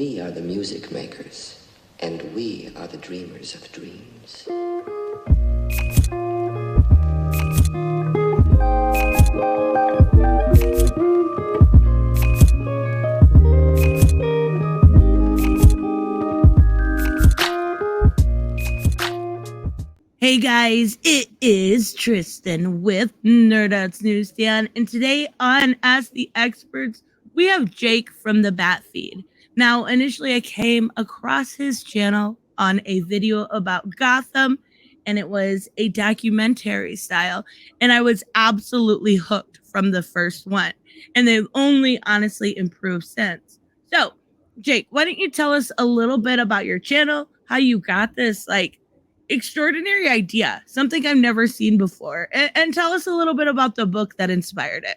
We are the music makers, and we are the dreamers of dreams. Hey guys, it is Tristan with Nerdouts Newsstand, and today on Ask the Experts, we have Jake from the Batfeed. Now, initially I came across his channel on a video about Gotham, and it was a documentary style, and I was absolutely hooked from the first one, and they've only honestly improved since. So, Jake, why don't you tell us a little bit about your channel, how you got this, extraordinary idea, something I've never seen before, and tell us a little bit about the book that inspired it.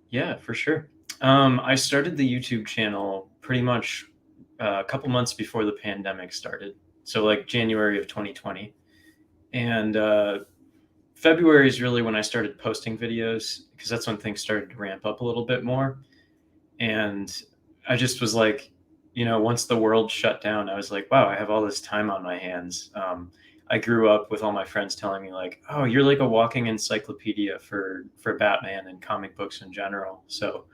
Yeah, for sure. I started the YouTube channel pretty much a couple months before the pandemic started, so like January of 2020, and February is really when I started posting videos, because that's when things started to ramp up a little bit more. And I just was like, once the world shut down, I was like, wow, I have all this time on my hands. I grew up with all my friends telling me like, oh, you're like a walking encyclopedia for Batman and comic books in general. So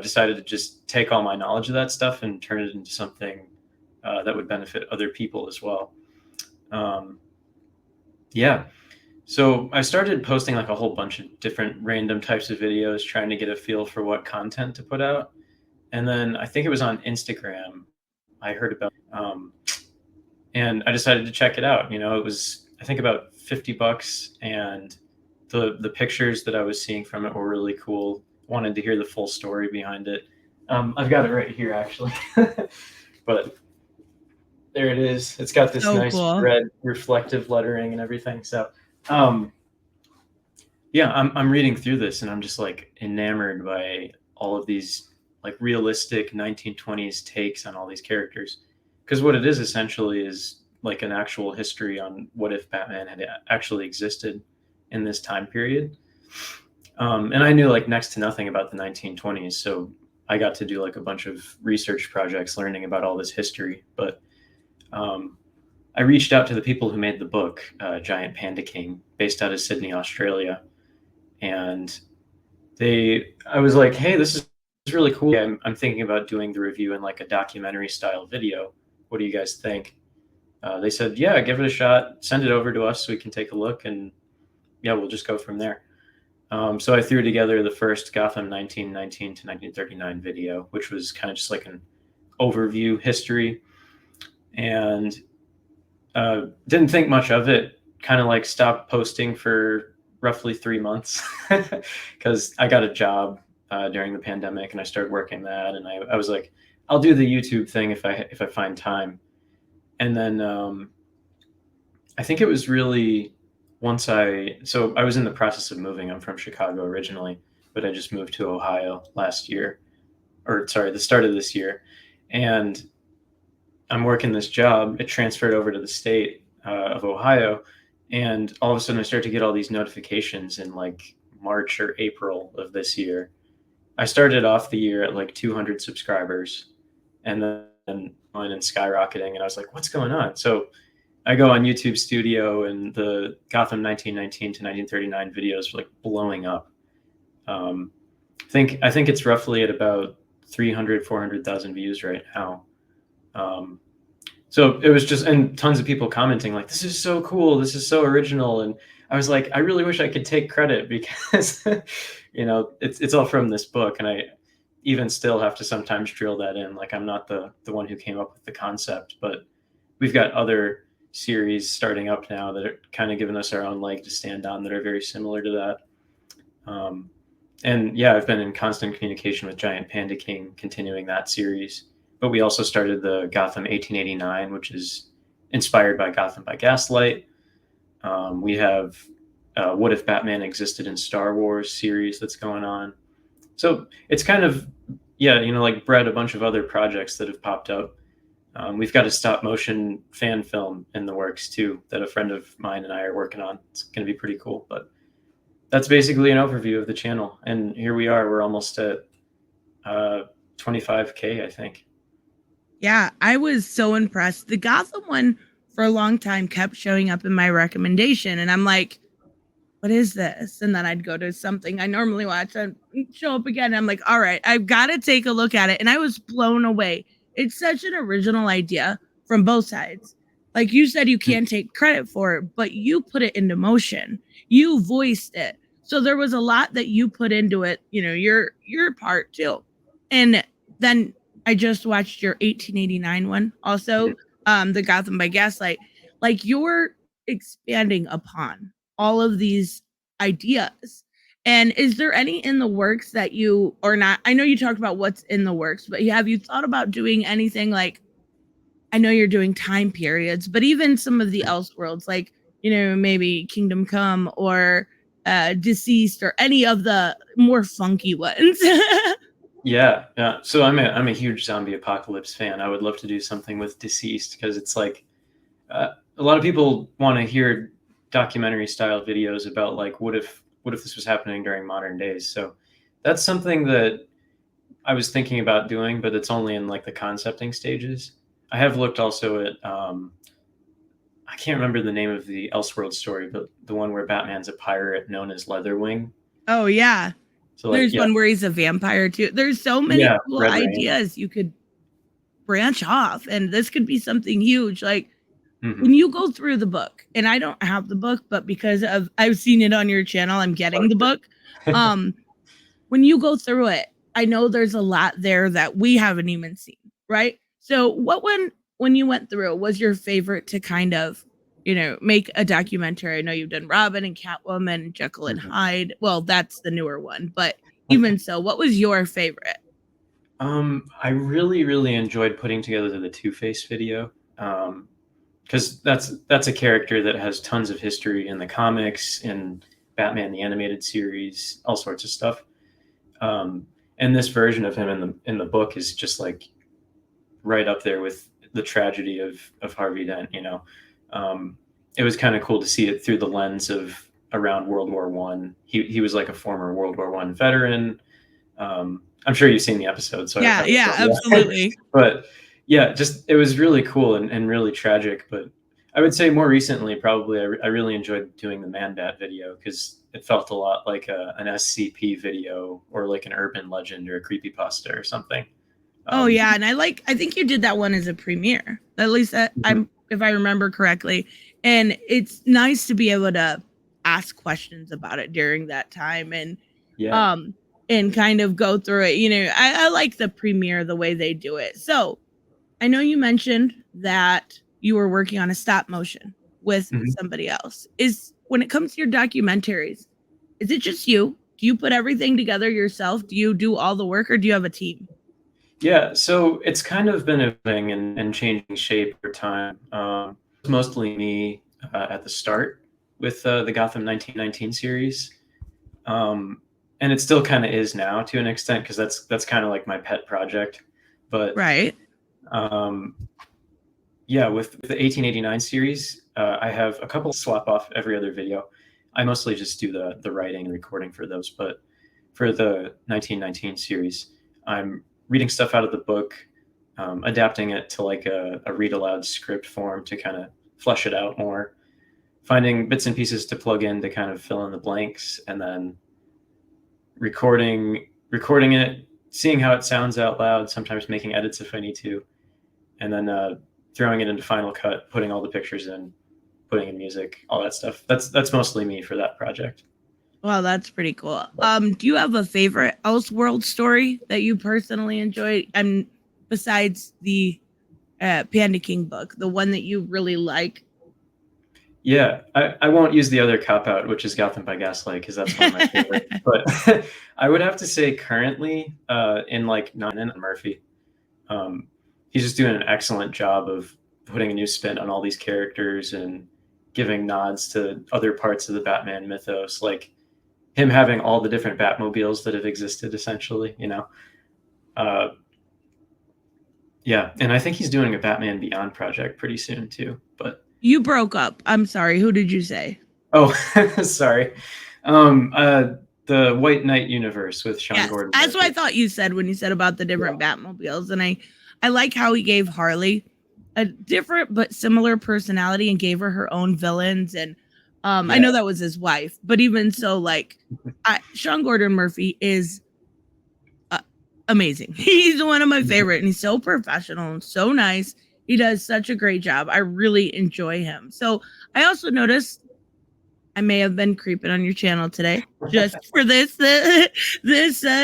decided to just take all my knowledge of that stuff and turn it into something that would benefit other people as well. Yeah. So I started posting like a whole bunch of different random types of videos, trying to get a feel for what content to put out. And then I think it was on Instagram I heard about, and I decided to check it out. It was, I think, about $50, and the pictures that I was seeing from it were really cool. Wanted to hear the full story behind it. I've got it right here, actually. But there it is. It's got this nice cool red reflective lettering and everything. So, yeah, I'm reading through this, and I'm just like enamored by all of these like realistic 1920s takes on all these characters. Because what it is essentially is like an actual history on what if Batman had actually existed in this time period. And I knew like next to nothing about the 1920s, so I got to do like a bunch of research projects learning about all this history. But I reached out to the people who made the book, Giant Panda King, based out of Sydney, Australia. And I was like, hey, this is really cool. I'm thinking about doing the review in like a documentary style video. What do you guys think? They said, yeah, give it a shot. Send it over to us so we can take a look, and yeah, we'll just go from there. So I threw together the first Gotham 1919 to 1939 video, which was kind of just like an overview history, and didn't think much of it. Kind of like stopped posting for roughly 3 months because I got a job during the pandemic, and I started working that, and I was like, I'll do the YouTube thing if I find time. And then I think it was really so I was in the process of moving. I'm from Chicago originally, but I just moved to Ohio last year, or sorry, the start of this year. And I'm working this job. It transferred over to the state of Ohio. And all of a sudden I started to get all these notifications in like March or April of this year. I started off the year at like 200 subscribers, and then went and skyrocketing. And I was like, what's going on? So I go on YouTube Studio, and the Gotham 1919 to 1939 videos were like blowing up. I think it's roughly at about 400,000 views right now. So it was just, and tons of people commenting like, this is so cool, this is so original. And I was like, I really wish I could take credit, because it's all from this book, and I even still have to sometimes drill that in. Like, I'm not the one who came up with the concept, but we've got other series starting up now that are kind of giving us our own leg to stand on that are very similar to that. And yeah, I've been in constant communication with Giant Panda King, continuing that series. But we also started the Gotham 1889, which is inspired by Gotham by Gaslight. We have What If Batman Existed in Star Wars series that's going on. So it's kind of, like bred a bunch of other projects that have popped up. We've got a stop motion fan film in the works too, that a friend of mine and I are working on. It's going to be pretty cool. But that's basically an overview of the channel. And here we are. We're almost at 25K, I think. Yeah, I was so impressed. The Gotham one for a long time kept showing up in my recommendation, and I'm like, what is this? And then I'd go to something I normally watch and show up again. I'm like, all right, I've got to take a look at it. And I was blown away. It's such an original idea from both sides. Like you said, you can't take credit for it, but you put it into motion. You voiced it. So there was a lot that you put into it, your part too. And then I just watched your 1889 one, also, the Gotham by Gaslight. Like you're expanding upon all of these ideas. And is there any in the works that you or not? I know you talked about what's in the works, but have you thought about doing anything like, I know you're doing time periods, but even some of the Elseworlds, like, maybe Kingdom Come or Deceased or any of the more funky ones? Yeah. So I'm a huge zombie apocalypse fan. I would love to do something with Deceased because it's like a lot of people want to hear documentary style videos about like what if this was happening during modern days. So that's something that I was thinking about doing, but it's only in like the concepting stages. I have looked also at I can't remember the name of the Elseworld story, but the one where Batman's a pirate known as Leatherwing. Oh yeah. So there's one where he's a vampire too. There's so many cool Red ideas you could branch off, and this could be something huge. Like Mm-hmm. when you go through the book, and I don't have the book, but because of I've seen it on your channel, I'm getting the book. When you go through it, I know there's a lot there that we haven't even seen, right? So what when you went through, was your favorite to kind of, make a documentary? I know you've done Robin and Catwoman, Jekyll and Hyde. Well, that's the newer one, but even so, what was your favorite? I really, really enjoyed putting together the Two-Face video. Because that's a character that has tons of history in the comics, in Batman the Animated Series, all sorts of stuff. And this version of him in the book is just like right up there with the tragedy of Harvey Dent. It was kind of cool to see it through the lens of around World War I. He was like a former World War I veteran. I'm sure you've seen the episode. So yeah, absolutely. But yeah, just it was really cool and really tragic. But I would say more recently, probably I really enjoyed doing the Man-Bat video because it felt a lot like an SCP video or like an urban legend or a creepypasta or something. Oh yeah, and I think you did that one as a premiere. At least I'm, if I remember correctly. And it's nice to be able to ask questions about it during that time and and kind of go through it. I like the premiere, the way they do it. So I know you mentioned that you were working on a stop motion with somebody else. When it comes to your documentaries, is it just you? Do you put everything together yourself? Do you do all the work, or do you have a team? Yeah, so it's kind of been evolving and changing shape over time. It's mostly me at the start with the Gotham 1919 series. And it still kind of is now to an extent because that's kind of like my pet project. But right. Yeah, with the 1889 series, I have a couple swap off every other video. I mostly just do the writing and recording for those. But for the 1919 series, I'm reading stuff out of the book, adapting it to like a read aloud script form to kind of flesh it out more, finding bits and pieces to plug in to kind of fill in the blanks, and then recording it, seeing how it sounds out loud, sometimes making edits if I need to, and then throwing it into Final Cut, putting all the pictures in, putting in music, all that stuff. That's mostly me for that project. Well, that's pretty cool. Do you have a favorite Elseworld story that you personally enjoyed? Besides the Panda King book, the one that you really like? Yeah, I won't use the other cop-out, which is Gotham by Gaslight, because that's one of my favorite. But I would have to say currently, in like Nine Murphy, he's just doing an excellent job of putting a new spin on all these characters and giving nods to other parts of the Batman mythos, like him having all the different Batmobiles that have existed, essentially, Yeah, and I think he's doing a Batman Beyond project pretty soon, too, but... You broke up. I'm sorry. Who did you say? Oh, sorry. The White Knight universe with Sean Gordon. That's what I thought you said when you said about the different Batmobiles. And I like how he gave Harley a different but similar personality and gave her her own villains. And I know that was his wife, but even so, like, Sean Gordon Murphy is amazing. He's one of my favorite, and he's so professional and so nice. He does such a great job. I really enjoy him. So I also noticed I may have been creeping on your channel today just for this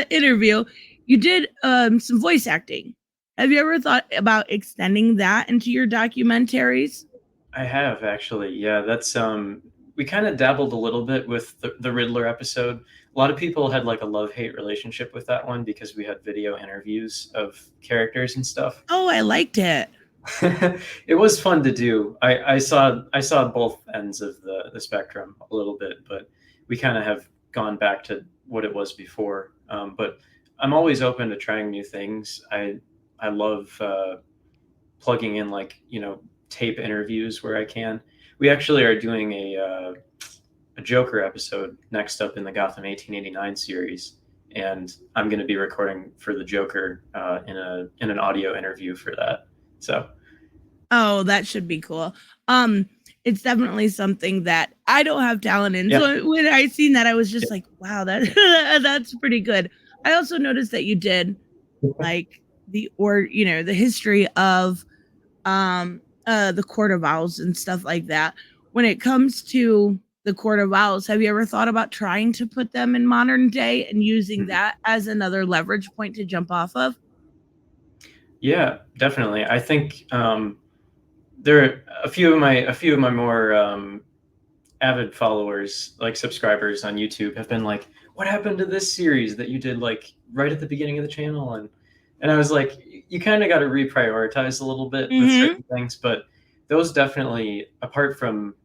interview. You did some voice acting. Have you ever thought about extending that into your documentaries? I have, actually. Yeah, that's we kind of dabbled a little bit with the Riddler episode. A lot of people had like a love-hate relationship with that one because we had video interviews of characters and stuff. Oh, I liked it. It was fun to do. I saw both ends of the spectrum a little bit, but we kind of have gone back to what it was before. But I'm always open to trying new things. I love plugging in, like, tape interviews where I can. We actually are doing a Joker episode next up in the Gotham 1889 series, and I'm going to be recording for the Joker in an audio interview for that. So, oh, that should be cool. It's definitely something that I don't have talent in. Yeah. So when I seen that, I was just like, wow, that's pretty good. I also noticed that you did like the history of the Court of Owls and stuff like that. When it comes to the Court of Owls, have you ever thought about trying to put them in modern day and using that as another leverage point to jump off of? Yeah, definitely. I think there are a few of my more avid followers, like subscribers on YouTube, have been like, "What happened to this series that you did like right at the beginning of the channel?" And I was like, you kind of got to reprioritize a little bit with certain things, but those definitely, apart from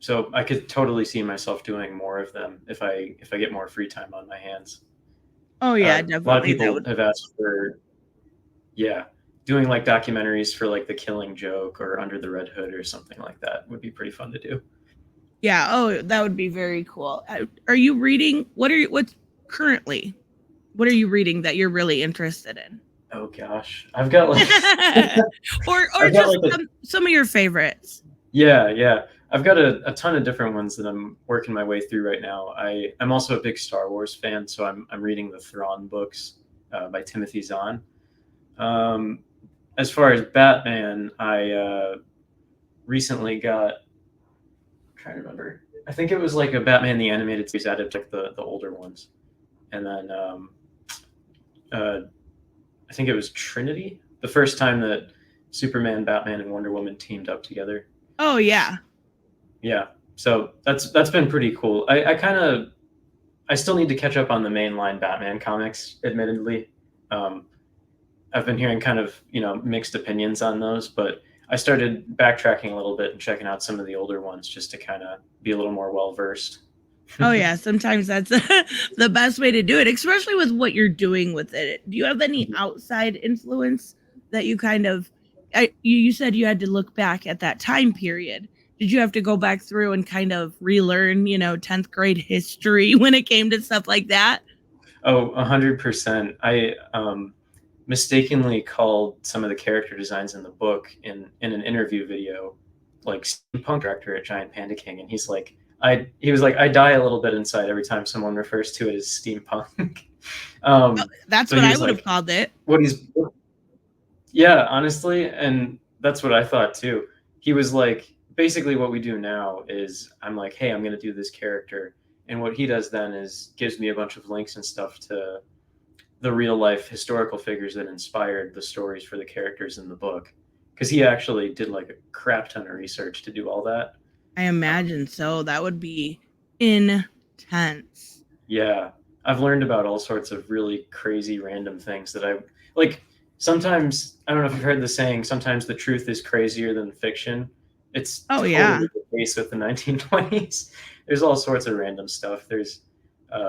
so I could totally see myself doing more of them if I get more free time on my hands. Oh yeah, definitely. A lot of people have asked for, doing like documentaries for like The Killing Joke or Under the Red Hood or something like that would be pretty fun to do. Yeah. Oh, that would be very cool. Are you reading? What's currently? What are you reading that you're really interested in? Oh gosh, I've got like or just like some of your favorites. Yeah. I've got a ton of different ones that I'm working my way through right now. I'm also a big Star Wars fan, so I'm reading the Thrawn books by Timothy Zahn. As far as Batman, I recently got, I'm trying to remember, I think it was like a Batman the Animated Series added, like the older ones. And then I think it was Trinity, the first time that Superman, Batman, and Wonder Woman teamed up together. Oh yeah. Yeah. So that's been pretty cool. I still need to catch up on the mainline Batman comics, admittedly. I've been hearing kind of, mixed opinions on those, but I started backtracking a little bit and checking out some of the older ones just to kind of be a little more well-versed. Oh yeah, sometimes that's the best way to do it, especially with what you're doing with it. Do you have any outside influence that you kind of, you said you had to look back at that time period. Did you have to go back through and kind of relearn, 10th grade history when it came to stuff like that? Oh, 100%. I mistakenly called some of the character designs in the book in an interview video, like steampunk director at Giant Panda King, and he was like, I die a little bit inside every time someone refers to it as steampunk. That's what I would have called it. Yeah, honestly, and that's what I thought too. He was like, basically what we do now is I'm like, hey, I'm going to do this character. And what he does then is gives me a bunch of links and stuff to the real life historical figures that inspired the stories for the characters in the book. Because he actually did like a crap ton of research to do all that. I imagine so. That would be intense. Yeah. I've learned about all sorts of really crazy random things that I like. Sometimes, I don't know if you've heard the saying, sometimes the truth is crazier than fiction. It's totally the case with the 1920s. There's all sorts of random stuff. There's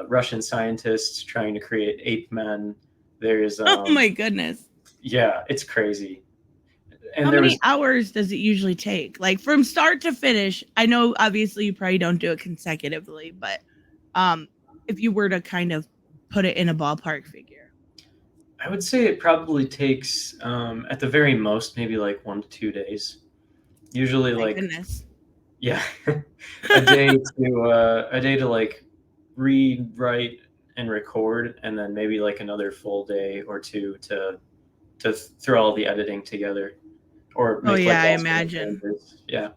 Russian scientists trying to create ape men. There's oh my goodness. Yeah, it's crazy. And how many hours does it usually take? Like from start to finish? I know obviously you probably don't do it consecutively, but if you were to kind of put it in a ballpark figure. I would say it probably takes, at the very most, maybe like 1 to 2 days. Usually, My like, goodness. yeah, a day to like read, write, and record, and then maybe like another full day or two to throw all the editing together or Oh make yeah, like I last minute imagine. changes. Yeah.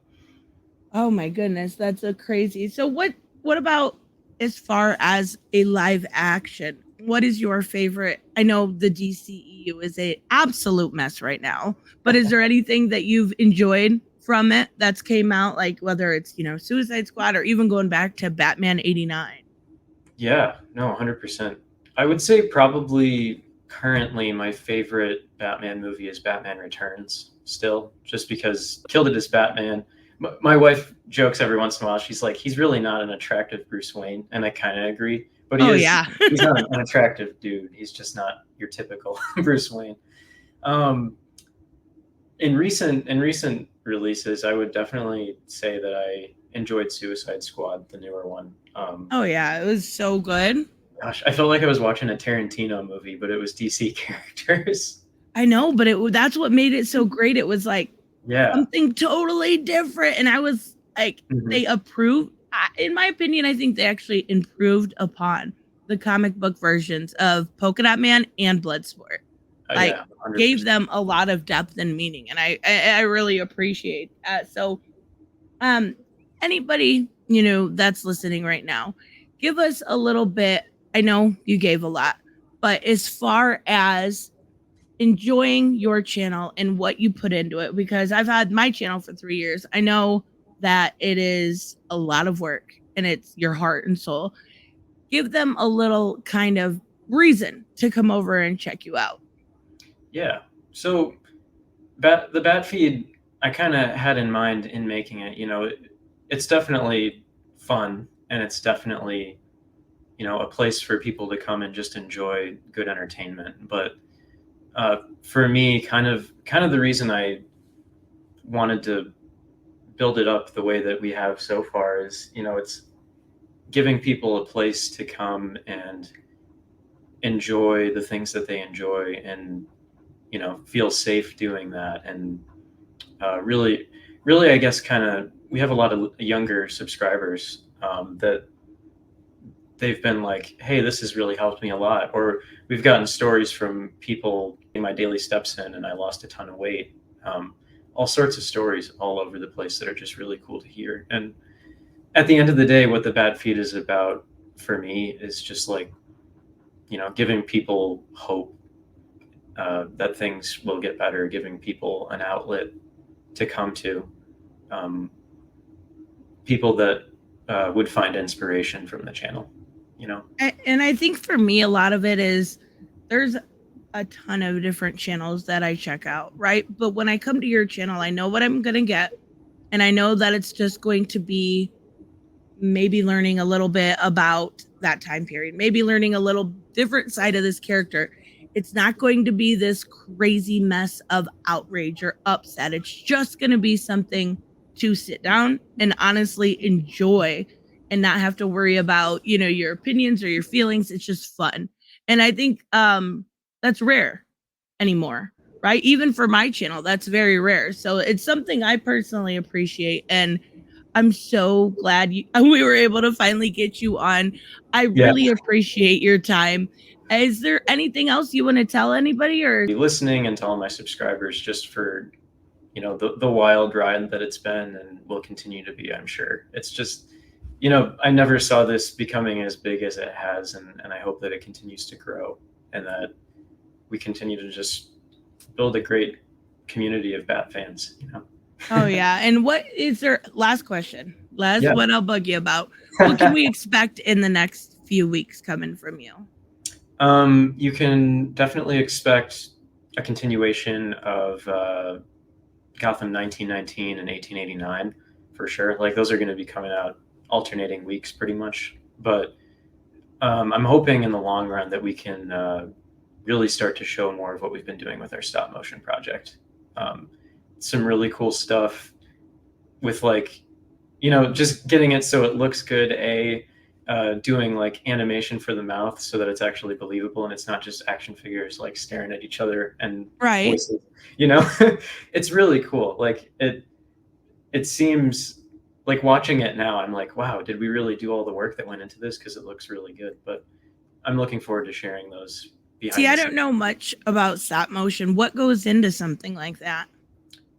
Oh my goodness, that's a crazy. So what about as far as a live action? What is your favorite? I know the DCEU is a absolute mess right now, but is there anything that you've enjoyed from it that's came out, like whether it's, Suicide Squad or even going back to Batman 89? Yeah, no, 100%. I would say probably currently my favorite Batman movie is Batman Returns still, just because killed it as Batman. My wife jokes every once in a while. She's like, he's really not an attractive Bruce Wayne, and I kind of agree. But he Oh is. yeah. He's not an attractive dude. He's just not your typical Bruce Wayne. Um, in recent releases, I would definitely say that I enjoyed Suicide Squad, the newer one. Oh yeah, it was so good. Gosh, I felt like I was watching a Tarantino movie, but it was DC characters. I know, but that's what made it so great. It was like Yeah. something totally different, and I was like, they approved. In my opinion, I think they actually improved upon the comic book versions of Polka Dot Man and Bloodsport. Like, Yeah, 100%. gave them a lot of depth and meaning, and I really appreciate that. So, anybody that's listening right now, give us a little bit. I know you gave a lot, but as far as enjoying your channel and what you put into it, because I've had my channel for 3 years. I know that it is a lot of work and it's your heart and soul. Give them a little kind of reason to come over and check you out. Yeah. So the Batfeed I kind of had in mind in making it, it's definitely fun and it's definitely, a place for people to come and just enjoy good entertainment. But for me, kind of the reason I wanted to build it up the way that we have so far is, it's giving people a place to come and enjoy the things that they enjoy and, feel safe doing that. And really, I guess we have a lot of younger subscribers that they've been like, hey, this has really helped me a lot. Or we've gotten stories from people in my daily steps in and I lost a ton of weight. All sorts of stories all over the place that are just really cool to hear. And at the end of the day, what the Batfeed is about for me is just like, giving people hope that things will get better, giving people an outlet to come to, people that would find inspiration from the channel, And I think for me, a lot of it is there's a ton of different channels that I check out, right? But when I come to your channel, I know what I'm going to get. And I know that it's just going to be maybe learning a little bit about that time period, maybe learning a little different side of this character. It's not going to be this crazy mess of outrage or upset. It's just going to be something to sit down and honestly enjoy and not have to worry about, your opinions or your feelings. It's just fun. And I think that's rare anymore, right? Even for my channel, that's very rare. So it's something I personally appreciate. And I'm so glad we were able to finally get you on. I really appreciate your time. Is there anything else you want to tell anybody or be listening, and to all my subscribers just for, the wild ride that it's been and will continue to be, I'm sure. It's just, I never saw this becoming as big as it has. And I hope that it continues to grow and that we continue to just build a great community of Bat fans, Oh yeah. And what is there last question? What I'll bug you about. What can we expect in the next few weeks coming from you? You can definitely expect a continuation of Gotham 1919 and 1889 for sure. Like those are going to be coming out alternating weeks pretty much. But I'm hoping in the long run that we can really start to show more of what we've been doing with our stop motion project. Some really cool stuff with just getting it so it looks good, doing like animation for the mouth so that it's actually believable and it's not just action figures like staring at each other and Right. voices, it's really cool. Like it seems like watching it now, I'm like, wow, did we really do all the work that went into this? Because it looks really good. But I'm looking forward to sharing those behind See, the I scenes. don't know much about stop motion. What goes into something like that?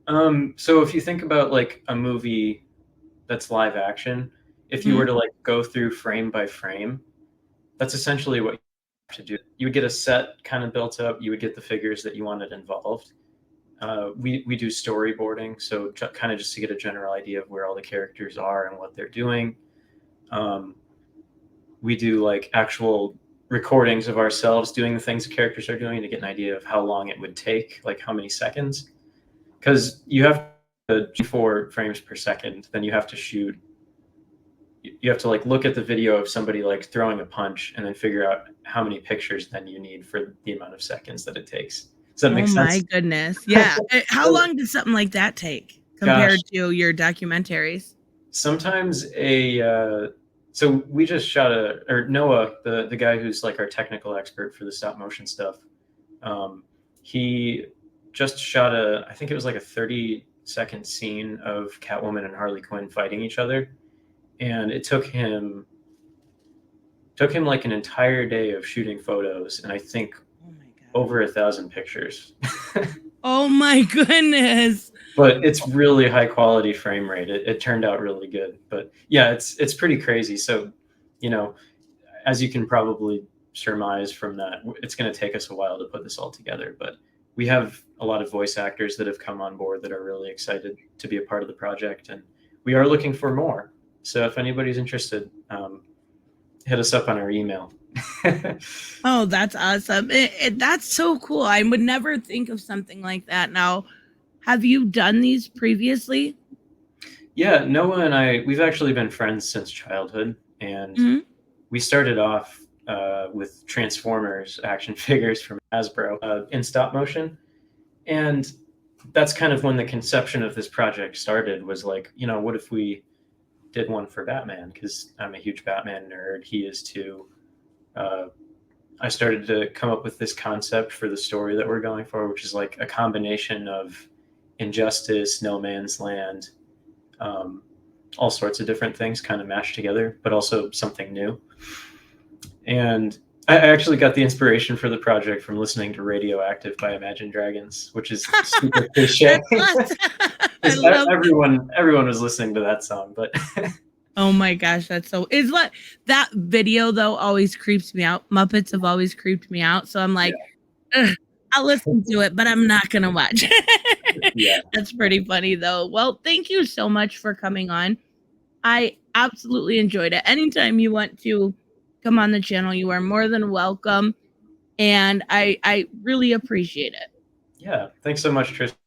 So if you think about like a movie that's live action, if you were to like go through frame by frame, that's essentially what you have to do. You would get a set kind of built up. You would get the figures that you wanted involved. We do storyboarding, so kind of just to get a general idea of where all the characters are and what they're doing. We do like actual recordings of ourselves doing the things the characters are doing to get an idea of how long it would take, like how many seconds. Because you have 4 frames per second, then you have to shoot. You have to like look at the video of somebody like throwing a punch and then figure out how many pictures then you need for the amount of seconds that it takes. Does that make sense? Oh my goodness. Yeah. How long does something like that take compared to your documentaries? Sometimes so we just shot Noah, the guy who's like our technical expert for the stop motion stuff. He just shot I think it was like a 30-second scene of Catwoman and Harley Quinn fighting each other. And it took him like an entire day of shooting photos, and I think over 1,000 pictures. Oh my goodness! But it's really high quality frame rate. It turned out really good. But yeah, it's pretty crazy. So, as you can probably surmise from that, it's going to take us a while to put this all together. But we have a lot of voice actors that have come on board that are really excited to be a part of the project, and we are looking for more. So if anybody's interested, hit us up on our email. Oh, that's awesome. That's so cool. I would never think of something like that. Now, have you done these previously? Yeah, Noah and we've actually been friends since childhood. And we started off with Transformers action figures from Hasbro in stop motion. And that's kind of when the conception of this project started, was like, what if we did one for Batman? Because I'm a huge Batman nerd. He is too. I started to come up with this concept for the story that we're going for, which is like a combination of Injustice, No Man's Land, all sorts of different things kind of mashed together, but also something new. And I actually got the inspiration for the project from listening to Radioactive by Imagine Dragons, which is super cliche. Everyone was listening to that song, but oh my gosh, that's so. Is like that video though always creeps me out. Muppets have always creeped me out, so I'm like, I'll listen to it, but I'm not gonna watch. Yeah, that's pretty funny though. Well, thank you so much for coming on. I absolutely enjoyed it. Anytime you want to come on the channel, you are more than welcome, and I really appreciate it. Yeah, thanks so much, Tristan.